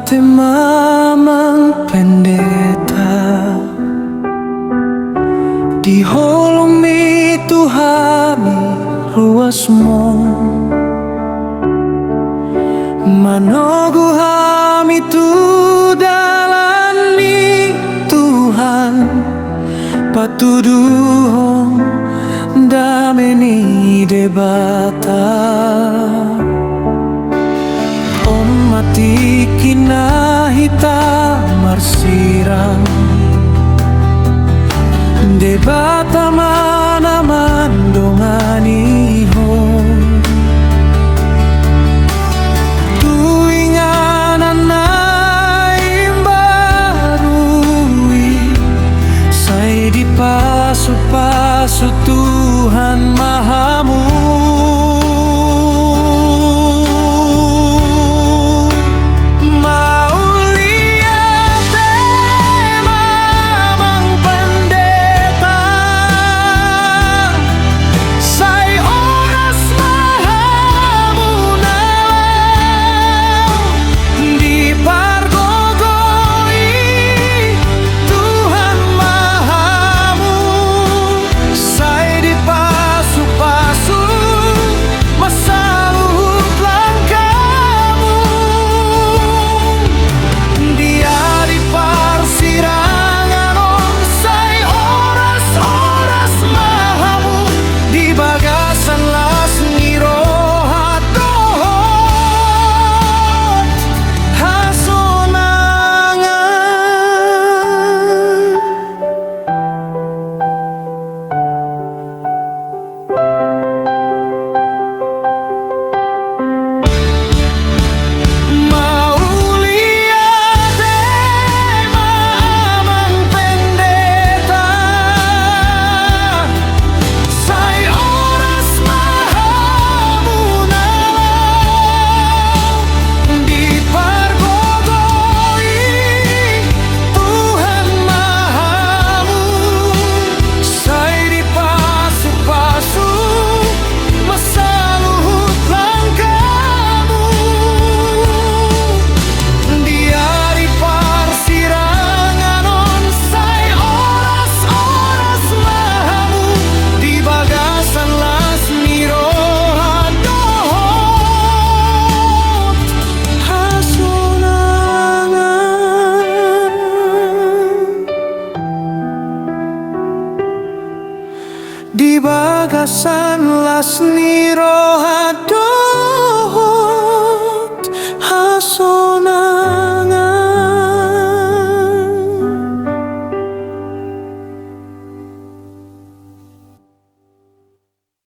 te mamang pendeta di holomi Tuhami ruasmu manogu hami tu dalani Tuhan patuduhong dameni debata om mati kinahita marsirang debata mana mandongani ho tuinganan na imbarui say di paso-paso Tuhan mahamu di bagasan las ni rohado